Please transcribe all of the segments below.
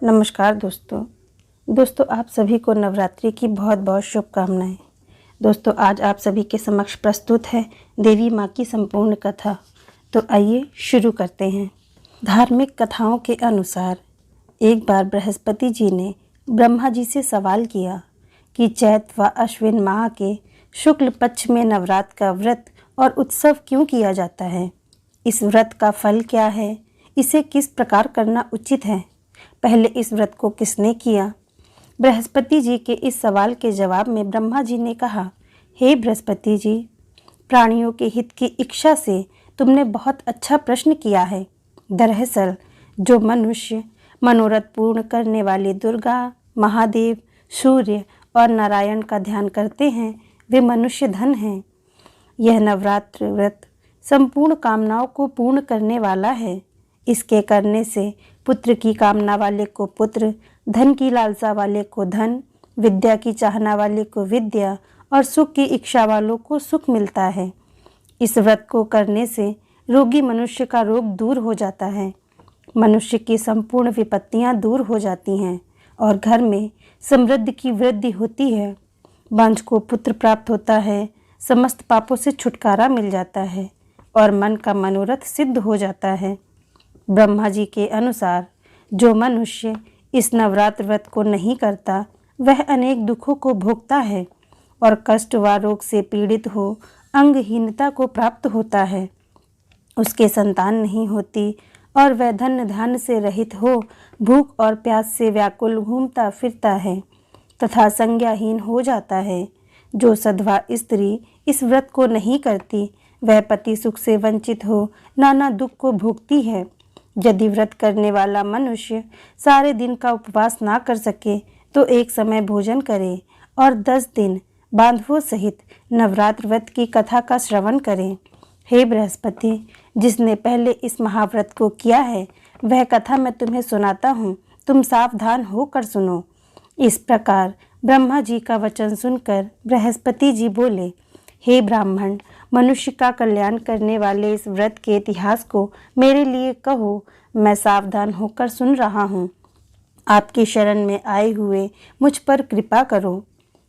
नमस्कार दोस्तों आप सभी को नवरात्रि की बहुत बहुत शुभकामनाएं। दोस्तों आज आप सभी के समक्ष प्रस्तुत है देवी माँ की संपूर्ण कथा। तो आइए शुरू करते हैं। धार्मिक कथाओं के अनुसार एक बार बृहस्पति जी ने ब्रह्मा जी से सवाल किया कि चैत व अश्विन माह के शुक्ल पक्ष में नवरात्र का व्रत और उत्सव क्यों किया जाता है। इस व्रत का फल क्या है, इसे किस प्रकार करना उचित है, पहले इस व्रत को किसने किया। बृहस्पति जी के इस सवाल के जवाब में ब्रह्मा जी ने कहा, हे बृहस्पति जी, प्राणियों के हित की इच्छा से तुमने बहुत अच्छा प्रश्न किया है। दरअसल जो मनुष्य मनोरथ पूर्ण करने वाले दुर्गा, महादेव, सूर्य और नारायण का ध्यान करते हैं वे मनुष्य धन हैं। यह नवरात्र व्रत संपूर्ण कामनाओं को पूर्ण करने वाला है। इसके करने से पुत्र की कामना वाले को पुत्र, धन की लालसा वाले को धन, विद्या की चाहना वाले को विद्या और सुख की इच्छा वालों को सुख मिलता है। इस व्रत को करने से रोगी मनुष्य का रोग दूर हो जाता है, मनुष्य की संपूर्ण विपत्तियां दूर हो जाती हैं और घर में समृद्धि की वृद्धि होती है। वंश को पुत्र प्राप्त होता है, समस्त पापों से छुटकारा मिल जाता है और मन का मनोरथ सिद्ध हो जाता है। ब्रह्मा जी के अनुसार जो मनुष्य इस नवरात्र व्रत को नहीं करता वह अनेक दुखों को भोगता है और कष्ट व रोग से पीड़ित हो अंगहीनता को प्राप्त होता है। उसके संतान नहीं होती और वह धन धान्य से रहित हो भूख और प्यास से व्याकुल घूमता फिरता है तथा संज्ञाहीन हो जाता है। जो सधवा स्त्री इस व्रत को नहीं करती वह पति सुख से वंचित हो नाना दुख को भोगती है। यदि व्रत करने वाला मनुष्य सारे दिन का उपवास ना कर सके तो एक समय भोजन करे और 10 दिन बांधवों सहित नवरात्र व्रत की कथा का श्रवण करे। हे बृहस्पति, जिसने पहले इस महाव्रत को किया है वह कथा मैं तुम्हें सुनाता हूँ, तुम सावधान होकर सुनो। इस प्रकार ब्रह्मा जी का वचन सुनकर बृहस्पति जी बोले, हे ब्राह्मण, मनुष्य का कल्याण करने वाले इस व्रत के इतिहास को मेरे लिए कहो, मैं सावधान होकर सुन रहा हूँ। आपकी शरण में आए हुए मुझ पर कृपा करो।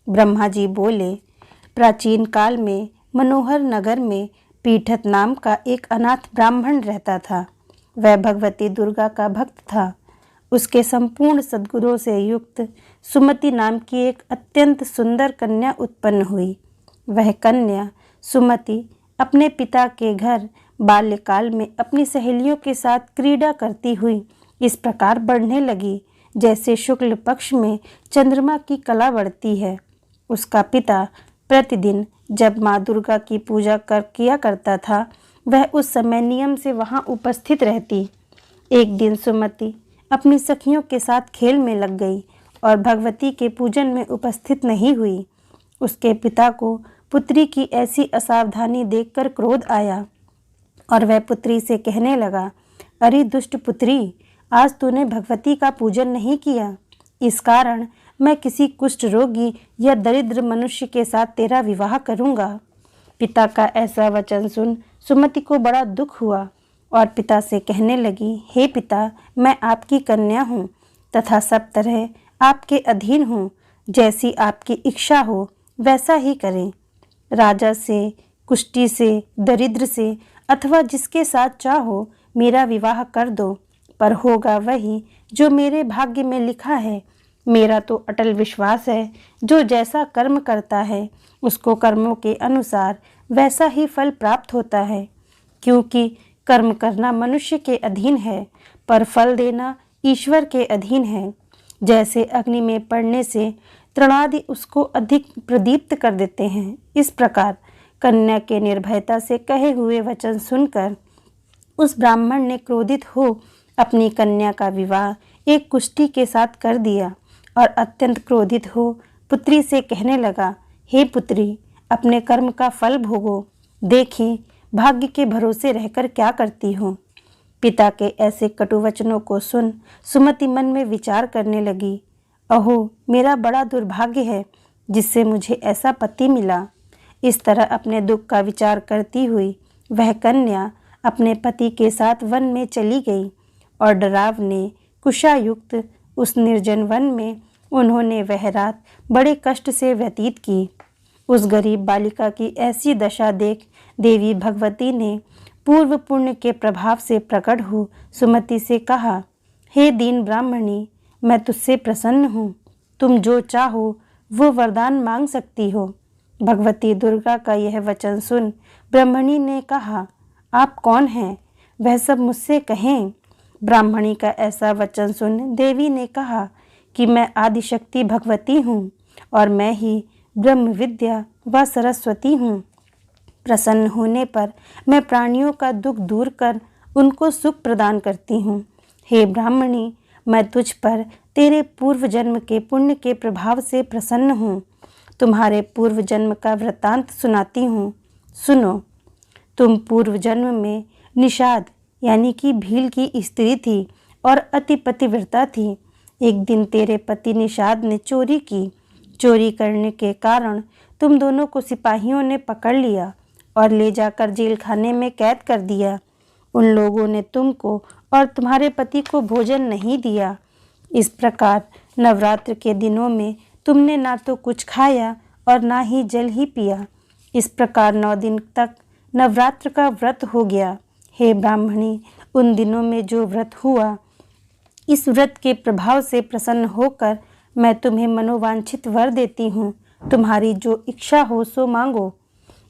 ब्रह्मा जी बोले, प्राचीन काल में मनोहर नगर में पीठत नाम का एक अनाथ ब्राह्मण रहता था। वह भगवती दुर्गा का भक्त था। उसके संपूर्ण सद्गुणों से युक्त सुमति नाम की एक अत्यंत सुंदर कन्या उत्पन्न हुई। वह कन्या सुमति अपने पिता के घर बाल्यकाल में अपनी सहेलियों के साथ क्रीड़ा करती हुई इस प्रकार बढ़ने लगी जैसे शुक्ल पक्ष में चंद्रमा की कला बढ़ती है। उसका पिता प्रतिदिन जब माँ दुर्गा की पूजा किया करता था वह उस समय नियम से वहाँ उपस्थित रहती। एक दिन सुमति अपनी सखियों के साथ खेल में लग गई और भगवती के पूजन में उपस्थित नहीं हुई। उसके पिता को पुत्री की ऐसी असावधानी देखकर क्रोध आया और वह पुत्री से कहने लगा, अरे दुष्ट पुत्री, आज तूने भगवती का पूजन नहीं किया, इस कारण मैं किसी कुष्ठ रोगी या दरिद्र मनुष्य के साथ तेरा विवाह करूँगा। पिता का ऐसा वचन सुन सुमति को बड़ा दुख हुआ और पिता से कहने लगी, हे पिता, मैं आपकी कन्या हूँ तथा सब तरह आपके अधीन हूँ। जैसी आपकी इच्छा हो वैसा ही करें। राजा से, कुष्ठी से, दरिद्र से अथवा जिसके साथ चाहो मेरा विवाह कर दो, पर होगा वही जो मेरे भाग्य में लिखा है। मेरा तो अटल विश्वास है जो जैसा कर्म करता है उसको कर्मों के अनुसार वैसा ही फल प्राप्त होता है, क्योंकि कर्म करना मनुष्य के अधीन है पर फल देना ईश्वर के अधीन है। जैसे अग्नि में पड़ने से तृणादि उसको अधिक प्रदीप्त कर देते हैं, इस प्रकार कन्या के निर्भयता से कहे हुए वचन सुनकर उस ब्राह्मण ने क्रोधित हो अपनी कन्या का विवाह एक कुष्ठी के साथ कर दिया और अत्यंत क्रोधित हो पुत्री से कहने लगा, हे पुत्री, अपने कर्म का फल भोगो, देखी भाग्य के भरोसे रहकर क्या करती हो। पिता के ऐसे कटु वचनों को सुन सुमति मन में विचार करने लगी, अहो, मेरा बड़ा दुर्भाग्य है जिससे मुझे ऐसा पति मिला। इस तरह अपने दुख का विचार करती हुई वह कन्या अपने पति के साथ वन में चली गई और डरावने कुशायुक्त उस निर्जन वन में उन्होंने वह रात बड़े कष्ट से व्यतीत की। उस गरीब बालिका की ऐसी दशा देख देवी भगवती ने पूर्व पुण्य के प्रभाव से प्रकट हो सुमति से कहा, हे दीन ब्राह्मणी, मैं तुझसे प्रसन्न हूँ। तुम जो चाहो वो वरदान मांग सकती हो। भगवती दुर्गा का यह वचन सुन ब्राह्मणी ने कहा, आप कौन हैं? वह सब मुझसे कहें। ब्राह्मणी का ऐसा वचन सुन देवी ने कहा कि मैं आदिशक्ति भगवती हूँ और मैं ही ब्रह्म विद्या व सरस्वती हूँ। प्रसन्न होने पर मैं प्राणियों का दुख दूर कर उनको सुख प्रदान करती हूँ। हे ब्राह्मणी, मैं तुझ पर तेरे पूर्व जन्म के पुण्य के प्रभाव से प्रसन्न हूँ। तुम्हारे पूर्व जन्म का वृत्तांत सुनाती हूँ, सुनो। तुम पूर्व जन्म में निषाद यानी कि भील की स्त्री थी और अति पतिव्रता थी। एक दिन तेरे पति निषाद ने चोरी की। चोरी करने के कारण तुम दोनों को सिपाहियों ने पकड़ लिया और ले जाकर जेल खाने में कैद कर दिया। उन लोगों ने तुमको और तुम्हारे पति को भोजन नहीं दिया। इस प्रकार नवरात्र के दिनों में तुमने ना तो कुछ खाया और ना ही जल ही पिया। इस प्रकार 9 दिन तक नवरात्र का व्रत हो गया। हे ब्राह्मणी, उन दिनों में जो व्रत हुआ, इस व्रत के प्रभाव से प्रसन्न होकर मैं तुम्हें मनोवांछित वर देती हूँ। तुम्हारी जो इच्छा हो सो मांगो।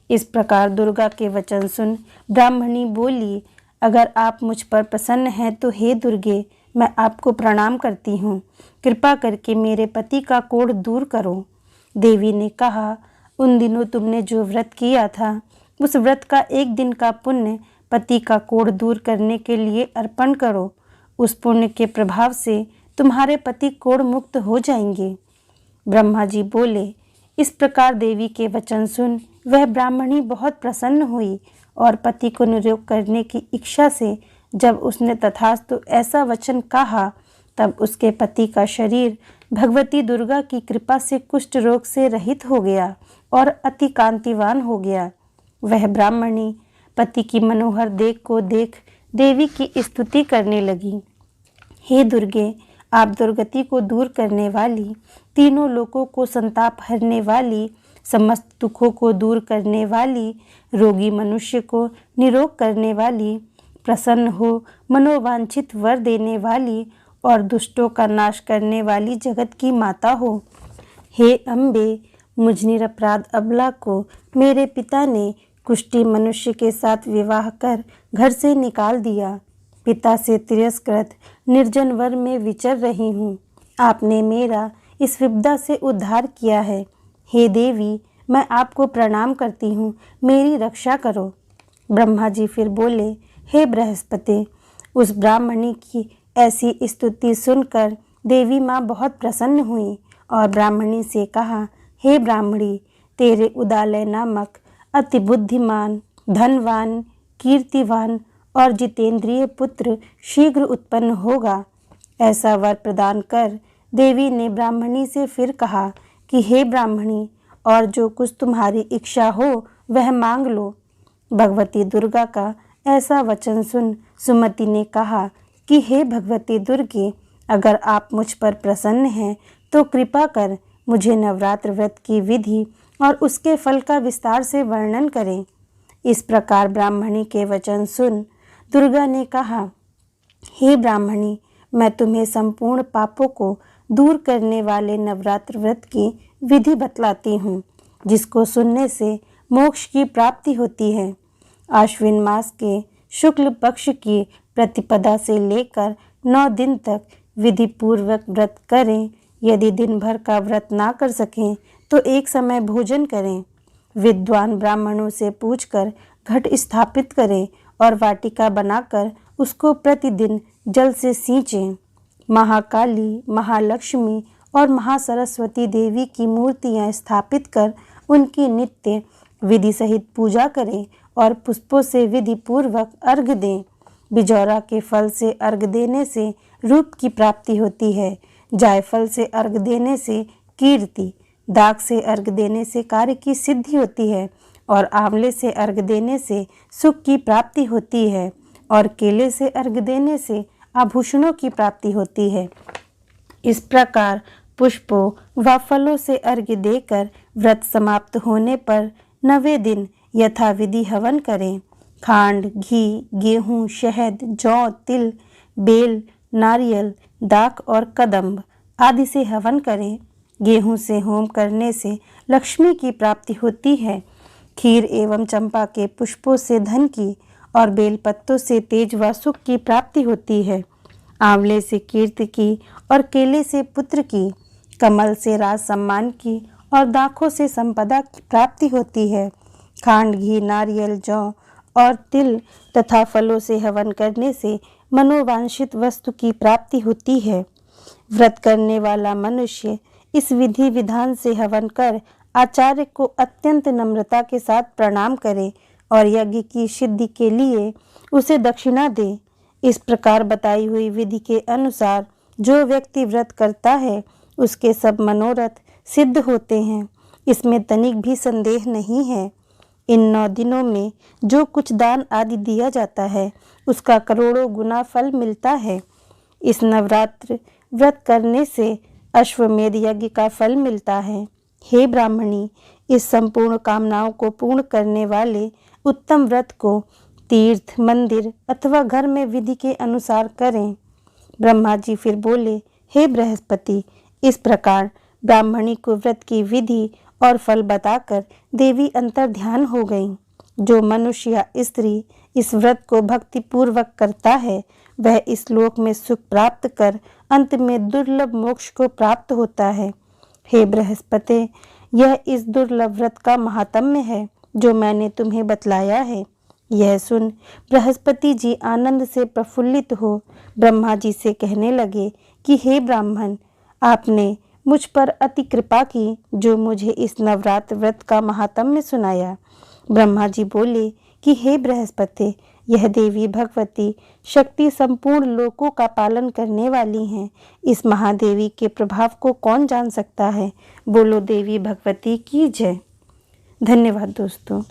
इस प्रकार दुर्गा के वचन सुन ब्राह्मणी बोली, अगर आप मुझ पर प्रसन्न हैं तो हे दुर्गे, मैं आपको प्रणाम करती हूँ। कृपा करके मेरे पति का कोढ़ दूर करो। देवी ने कहा, उन दिनों तुमने जो व्रत किया था, उस व्रत का 1 दिन का पुण्य पति का कोढ़ दूर करने के लिए अर्पण करो। उस पुण्य के प्रभाव से तुम्हारे पति कोढ़ मुक्त हो जाएंगे। ब्रह्मा जी बोले। इस प्रकार देवी के वचन सुन वह ब्राह्मणी बहुत प्रसन्न हुई और पति को निरोग करने की इच्छा से जब उसने तथास्तु ऐसा वचन कहा, तब उसके पति का शरीर भगवती दुर्गा की कृपा से कुष्ठ रोग से रहित हो गया और अति कांतिवान हो गया। वह ब्राह्मणी पति की मनोहर देख को देख देवी की स्तुति करने लगी। हे दुर्गे, आप दुर्गति को दूर करने वाली, तीनों लोकों को संताप हरने वाली, समस्त दुखों को दूर करने वाली, रोगी मनुष्य को निरोग करने वाली, प्रसन्न हो मनोवांछित वर देने वाली और दुष्टों का नाश करने वाली जगत की माता हो। हे अम्बे, मुझ निरपराध अबला को मेरे पिता ने कुष्ठी मनुष्य के साथ विवाह कर घर से निकाल दिया। पिता से तिरस्कृत निर्जन वर में विचर रही हूँ। आपने मेरा इस विपदा से उद्धार किया है। हे देवी, मैं आपको प्रणाम करती हूँ, मेरी रक्षा करो। ब्रह्मा जी फिर बोले, हे बृहस्पति, उस ब्राह्मणी की ऐसी स्तुति सुनकर देवी माँ बहुत प्रसन्न हुई और ब्राह्मणी से कहा, हे ब्राह्मणी, तेरे उदालय नामक अति बुद्धिमान, धनवान, कीर्तिवान और जितेंद्रिय पुत्र शीघ्र उत्पन्न होगा। ऐसा वर प्रदान कर देवी ने ब्राह्मणी से फिर कहा कि हे ब्राह्मणी, और जो कुछ तुम्हारी इच्छा हो वह मांग लो। भगवती दुर्गा का ऐसा वचन सुन सुमति ने कहा कि हे भगवती दुर्गे, अगर आप मुझ पर प्रसन्न हैं तो कृपा कर मुझे नवरात्र व्रत की विधि और उसके फल का विस्तार से वर्णन करें। इस प्रकार ब्राह्मणी के वचन सुन दुर्गा ने कहा, हे ब्राह्मणी, मैं तुम्हें संपूर्ण पापों को दूर करने वाले नवरात्र व्रत की विधि बतलाती हूँ, जिसको सुनने से मोक्ष की प्राप्ति होती है। आश्विन मास के शुक्ल पक्ष की प्रतिपदा से लेकर 9 दिन तक विधि पूर्वक व्रत करें। यदि दिन भर का व्रत ना कर सकें तो एक समय भोजन करें। विद्वान ब्राह्मणों से पूछकर घट स्थापित करें और वाटिका बनाकर उसको प्रतिदिन जल से सींचें। महाकाली, महालक्ष्मी और महासरस्वती देवी की मूर्तियां स्थापित कर उनकी नित्य विधि सहित पूजा करें और पुष्पों से विधि पूर्वक अर्घ्य दें। बिजौरा के फल से अर्घ्य देने से रूप की प्राप्ति होती है। जायफल से अर्घ्य देने से कीर्ति, दाग से अर्घ्य देने से कार्य की सिद्धि होती है और आंवले से अर्घ्य देने से सुख की प्राप्ति होती है और केले से अर्घ्य देने से आभूषणों की प्राप्ति होती है। इस प्रकार पुष्पों व फलों से अर्घ्य देकर व्रत समाप्त होने पर 9वें दिन यथाविधि हवन करें। खांड, घी, गेहूं, शहद, जौ, तिल, बेल, नारियल, दाख और कदम्ब आदि से हवन करें। गेहूं से होम करने से लक्ष्मी की प्राप्ति होती है। खीर एवं चंपा के पुष्पों से धन की और बेलपत्तों से तेज व सुख की प्राप्ति होती है। आंवले से कीर्ति की और केले से पुत्र की, कमल से राज सम्मान की और दाखों से संपदा की प्राप्ति होती है। खांड, घी, नारियल, जौ और तिल तथा फलों से हवन करने से मनोवांछित वस्तु की प्राप्ति होती है। व्रत करने वाला मनुष्य इस विधि विधान से हवन कर आचार्य को अत्यंत नम्रता के साथ प्रणाम करे और यज्ञ की सिद्धि के लिए उसे दक्षिणा दे। इस प्रकार बताई हुई विधि के अनुसार जो व्यक्ति व्रत करता है उसके सब मनोरथ सिद्ध होते हैं, इसमें तनिक भी संदेह नहीं है। इन 9 दिनों में जो कुछ दान आदि दिया जाता है उसका करोड़ों गुना फल मिलता है। इस नवरात्र व्रत करने से अश्वमेध यज्ञ का फल मिलता है। हे ब्राह्मणी, इस संपूर्ण कामनाओं को पूर्ण करने वाले उत्तम व्रत को तीर्थ, मंदिर अथवा घर में विधि के अनुसार करें। ब्रह्मा जी फिर बोले, हे बृहस्पति, इस प्रकार ब्राह्मणी को व्रत की विधि और फल बताकर देवी अंतर ध्यान हो गई। जो मनुष्य या स्त्री इस व्रत को भक्ति पूर्वक करता है वह इस लोक में सुख प्राप्त कर अंत में दुर्लभ मोक्ष को प्राप्त होता है। हे बृहस्पति, यह इस दुर्लभ व्रत का महात्म्य है जो मैंने तुम्हें बतलाया है। यह सुन बृहस्पति जी आनंद से प्रफुल्लित हो ब्रह्मा जी से कहने लगे कि हे ब्राह्मण, आपने मुझ पर अति कृपा की जो मुझे इस नवरात्र व्रत का महात्म्य सुनाया। ब्रह्मा जी बोले कि हे बृहस्पति, यह देवी भगवती शक्ति संपूर्ण लोकों का पालन करने वाली हैं। इस महादेवी के प्रभाव को कौन जान सकता है। बोलो देवी भगवती की जय। धन्यवाद दोस्तों।